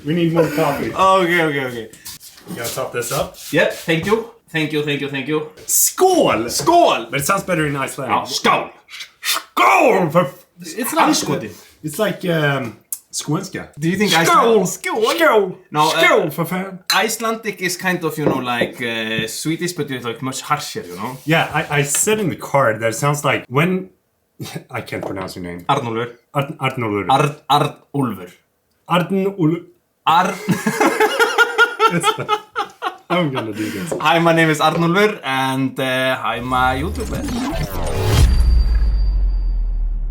We need more coffee. Okay. You gotta top this up? Yeah, thank you. Skål! Skål! But it sounds better in Icelandic. Ja, skål! Skål! It's like... It's like skånska. Do you think Skål! No, Skål for fan. Icelandic is kind of, like Swedish, but it's like much harsher, Yeah, I said in the card that it sounds like when... I can't pronounce your name. Arnulfur. Arnulfur. Arnulfur. Arnulfur. I'm gonna do this. Hi, my name is Arnulfur, and I'm a YouTuber.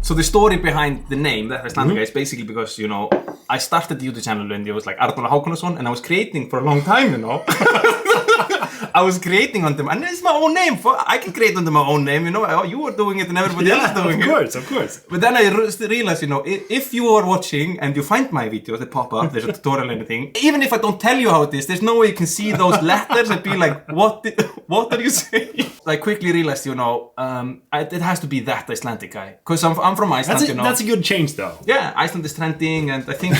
So the story behind the name, that Icelandic is basically because, I started the YouTube channel when it was like Arnulfur Hákonarson, and I was creating for a long time, I was creating on them, and it's my own name. I can create under my own name, You were doing it and everybody else is doing it. Of course. But then I realized, if you are watching and you find my videos that pop up, there's a tutorial and anything, even if I don't tell you how it is, there's no way you can see those letters and be like, what are you saying? I quickly realized, it has to be that Icelandic guy. Because I'm from Iceland, That's a good change, though. Yeah, Iceland is trending, and I think...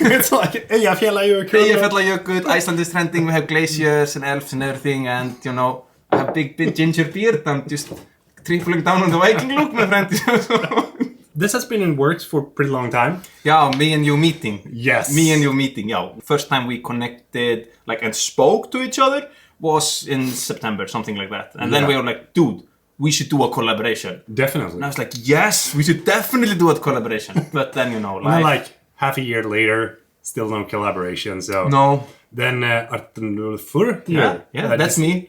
It's like, Eyjafjallajökull, Iceland is trending, we have glaciers and elves and everything, and, I have big ginger beard, I'm just tripling down on the Viking look, my friend. This has been in works for a pretty long time. Yeah, me and you meeting. Yes. Me and you meeting, yeah. First time we connected, and spoke to each other was in September, something like that. And then we were like, dude, we should do a collaboration. Definitely. And I was like, yes, we should definitely do a collaboration. But then, like half a year later, still no collaboration, so... No. Then Arnulfur, that's me.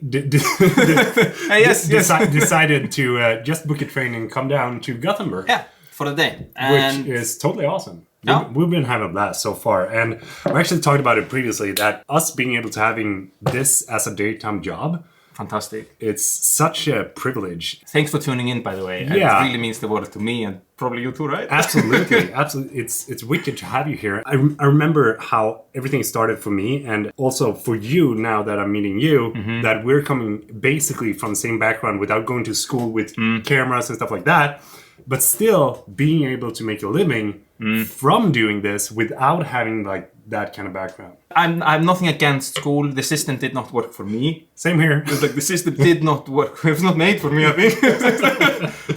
Decided to just book a train and come down to Gothenburg. Yeah, for a day. Which is totally awesome. Yeah. We've been having a blast so far. And I actually talked about it previously, that us being able to having this as a daytime job, fantastic. it's such a privilege. Thanks for tuning in, by the way. Yeah. It really means the world to me and probably you too, right? Absolutely. It's wicked to have you here. I remember how everything started for me, and also for you now that I'm meeting you, that we're coming basically from the same background without going to school with cameras and stuff like that, but still being able to make a living from doing this without having that kind of background. I'm nothing against school. The system did not work for me. Same here. It was like the system did not work. It was not made for me, I think.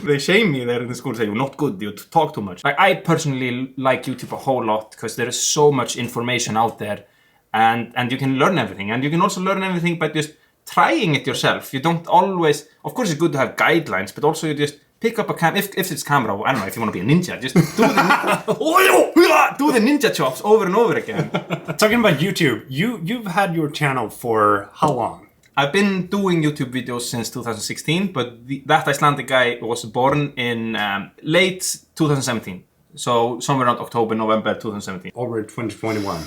They shame me there in the school, say you're not good, you talk too much. I personally like YouTube a whole lot because there is so much information out there, and you can learn everything. And you can also learn everything by just trying it yourself. You don't always, of course it's good to have guidelines, but also you just pick up a camera, if it's camera, I don't know, if you want to be a ninja, just do the ninja chops over and over again. Talking about YouTube, you've had your channel for how long? I've been doing YouTube videos since 2016, but that Icelandic guy was born in late 2017. So somewhere around October, November 2017. Over 2021.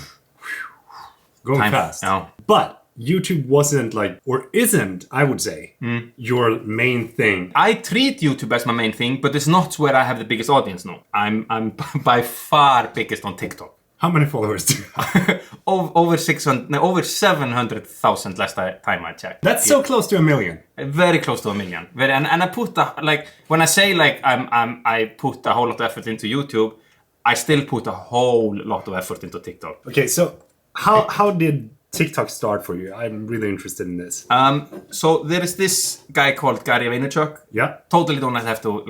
Going Time fast. Yeah. But YouTube wasn't or isn't, I would say, your main thing. I treat YouTube as my main thing, but it's not where I have the biggest audience, no. I'm by far biggest on TikTok. How many followers do you have? over 700,000 last time I checked. That's so close to 1 million. Very close to 1 million. And I put when I say I put a whole lot of effort into YouTube, I still put a whole lot of effort into TikTok. Okay, so how did TikTok start for you? I'm really interested in this. So there is this guy called Gary Vaynerchuk. Yeah. Totally don't have to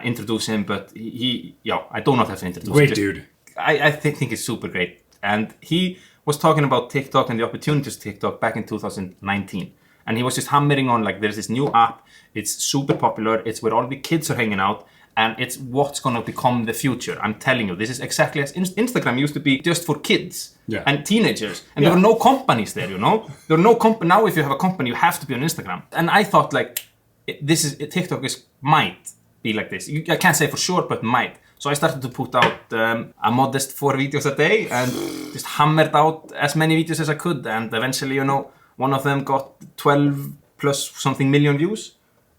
introduce him, but I do not have to introduce him. Great dude. I think it's super great. And he was talking about TikTok and the opportunities of TikTok back in 2019. And he was just hammering on there's this new app. It's super popular. It's where all the kids are hanging out. And it's what's going to become the future. I'm telling you, this is exactly as Instagram used to be just for kids and teenagers. And there were no companies there, There were no company. Now if you have a company, you have to be on Instagram. And I thought TikTok might be like this. I can't say for sure, but might. So I started to put out a modest 4 videos a day and just hammered out as many videos as I could. And eventually, one of them got 12 plus something million views.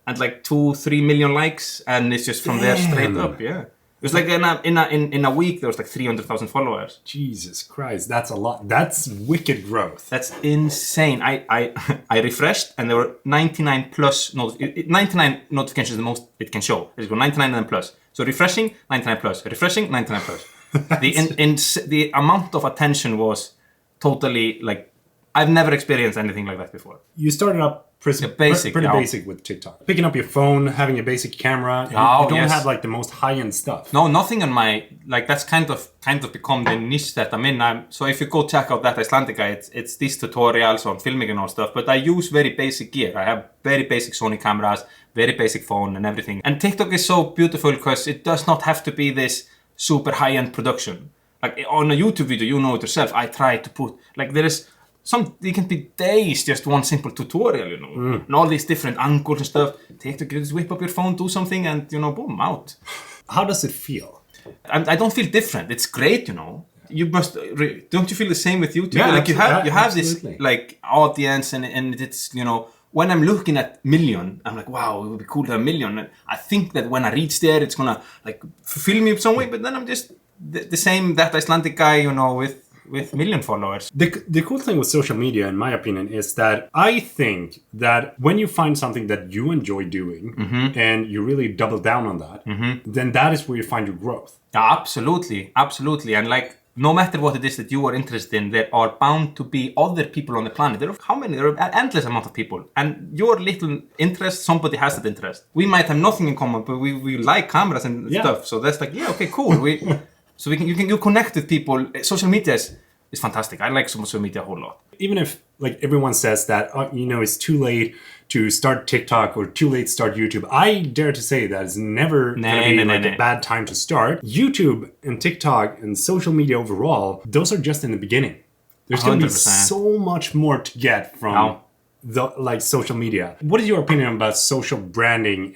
And 2-3 million likes, and it's just from there straight up. Yeah, it was in a week there was 300,000 followers. Jesus Christ, that's a lot. That's wicked growth. That's insane. I refreshed, and there were 99 plus 99 notifications the most it can show. It's 99 and plus. So refreshing 99 plus, refreshing 99 plus. The amount of attention was totally like, I've never experienced anything like that before. You started up pretty basic with TikTok. Picking up your phone, having a basic camera. You don't have like the most high-end stuff. No, nothing on my, like that's kind of become the niche that I'm in. So if you go check out that Icelandic guy, it's these tutorials on filming and all stuff, but I use very basic gear. I have very basic Sony cameras, very basic phone and everything. And TikTok is so beautiful because it does not have to be this super high-end production. Like on a YouTube video, you know it yourself, I try to put, like it can be days, just one simple tutorial, you know, and all these different angles and stuff. TikTok, you just whip up your phone, do something, and, you know, boom, out. How does it feel? I don't feel different. It's great, you know. You must, don't you feel the same with YouTube? Yeah, like you have absolutely. This, like, audience, and it's, you know, when I'm looking at million, I'm like, wow, it would be cool to have a million. And I think that when I reach there, it's gonna, like, fulfill me some way, but then I'm just the same, that Icelandic guy, you know, with million followers. The cool thing with social media, in my opinion, is that I think that when you find something that you enjoy doing and you really double down on that, then that is where you find your growth. Yeah, absolutely. And like, no matter what it is that you are interested in, there are bound to be other people on the planet. There are an endless amount of people. And your little interest, somebody has that interest. We might have nothing in common, but we like cameras and stuff. So that's like, yeah, okay, cool. So you connect with people. Social media is fantastic. I like social media a whole lot. Even if like everyone says that, you know, it's too late to start TikTok or too late to start YouTube, I dare to say that it's never going to be a bad time to start. YouTube and TikTok and social media overall, those are just in the beginning. There's going to be so much more to get from like social media. What is your opinion about social branding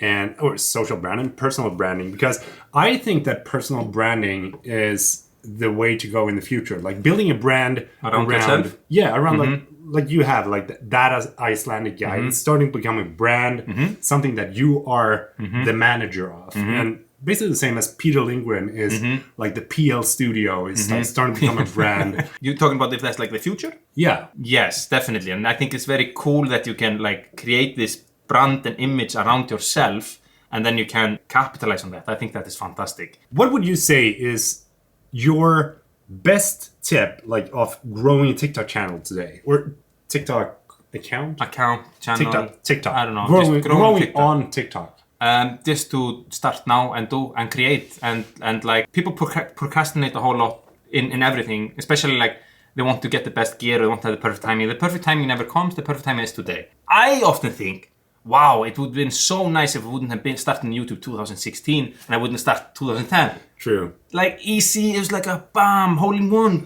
personal branding? Because I think that personal branding is the way to go in the future. Like building a brand around yourself? Yeah, around like you have like that as Icelandic guy. It's starting to become a brand, something that you are the manager of. And basically the same as Peter Lindgren is like the PL studio is like starting to become a brand. You're talking about if that's like the future? Yeah. Yes, definitely. And I think it's very cool that you can like create this brand and image around yourself and then you can capitalize on that. I think that is fantastic. What would you say is your best tip like of growing a TikTok channel today? Or TikTok account, channel, TikTok. I don't know. Growing TikTok. On TikTok. Just to start now and do and create and like people procrastinate a whole lot in everything, especially like they want to get the best gear, they want to have the perfect timing. The perfect timing never comes. The perfect timing is today. I often think, wow, it would have been so nice if I wouldn't have been starting YouTube 2016 and I wouldn't start 2010. True. Like easy, it was like a bam, hole in one.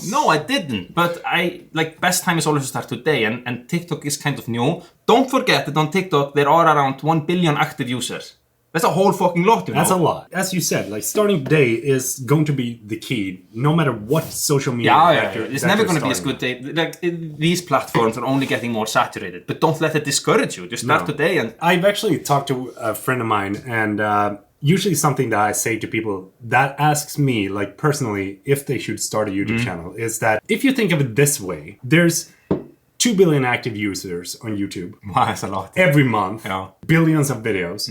No, I didn't. But I like best time is always to start today, and TikTok is kind of new. Don't forget that on TikTok there are around 1 billion active users. That's a whole fucking lot, you know. That's a lot. As you said, like starting today is going to be the key, no matter what social media. It's never going to be as good day. Like these platforms are only getting more saturated, but don't let it discourage you. Just start today. And I've actually talked to a friend of mine, and usually something that I say to people that asks me, like personally, if they should start a YouTube channel, is that if you think of it this way, there's 2 billion active users on YouTube. Wow, that's a lot. Every month, billions of videos.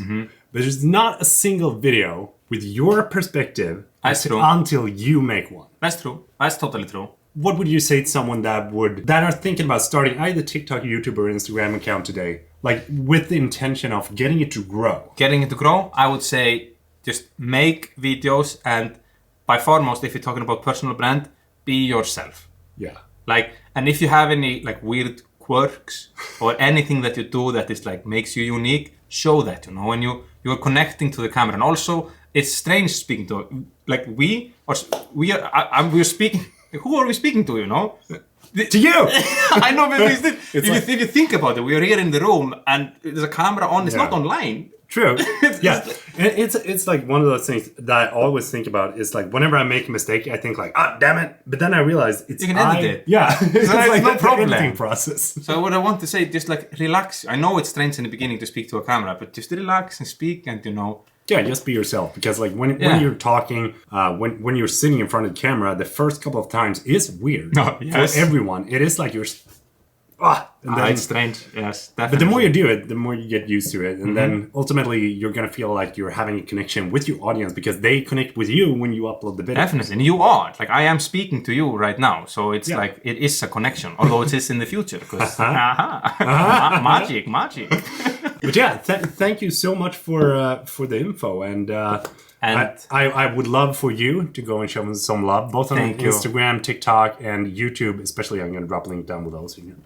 But there's not a single video with your perspective until you make one. That's true. That's totally true. What would you say to someone that are thinking about starting either TikTok, YouTube, or Instagram account today, like with the intention of getting it to grow? Getting it to grow, I would say just make videos, and by foremost, if you're talking about personal brand, be yourself. Yeah. Like, and if you have any like weird quirks or anything that you do that is like makes you unique, show that, you know, when you're connecting to the camera. And also, it's strange speaking to, like we're speaking. Who are we speaking to, you know? To you! I know, but if you think about it, we are here in the room and there's a camera on, it's not online. True. It's like one of those things that I always think about is like whenever I make a mistake, I think like, damn it. But then I realize you can edit it. Yeah. It's like no problem. editing process. So what I want to say, just like relax. I know it's strange in the beginning to speak to a camera, but just relax and speak and, you know. Yeah, just be yourself. Because like when you're talking, when you're sitting in front of the camera, the first couple of times is weird. For everyone. It is like you're... And then, it's strange. Yes, definitely. but the more you do it, the more you get used to it. And then ultimately you're going to feel like you're having a connection with your audience because they connect with you when you upload the video. Definitely. And you are. Like, I am speaking to you right now. So it's like, it is a connection. Although it is in the future. Because, magic. But yeah, thank you so much for the info. And I would love for you to go and show them some love, both on Instagram, TikTok, and YouTube. Especially, I'm going to drop a link down below so you can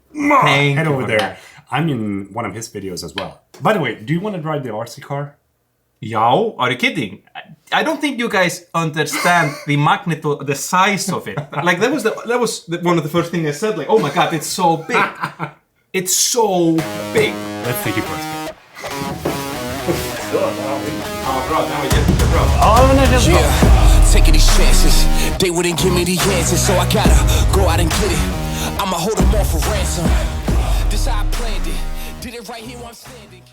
head over there. I'm in one of his videos as well. By the way, do you want to drive the RC car? Yeah, are you kidding? I don't think you guys understand the magnitude, the size of it. Like that was one of the first things I said. Like, oh my god, it's so big. It's so big. Let's take it for a spin. Taking these chances, they wouldn't give me the answers, so I gotta go out and get it. I'ma hold them all for ransom. This how I planned it. Did it right here while I'm standing.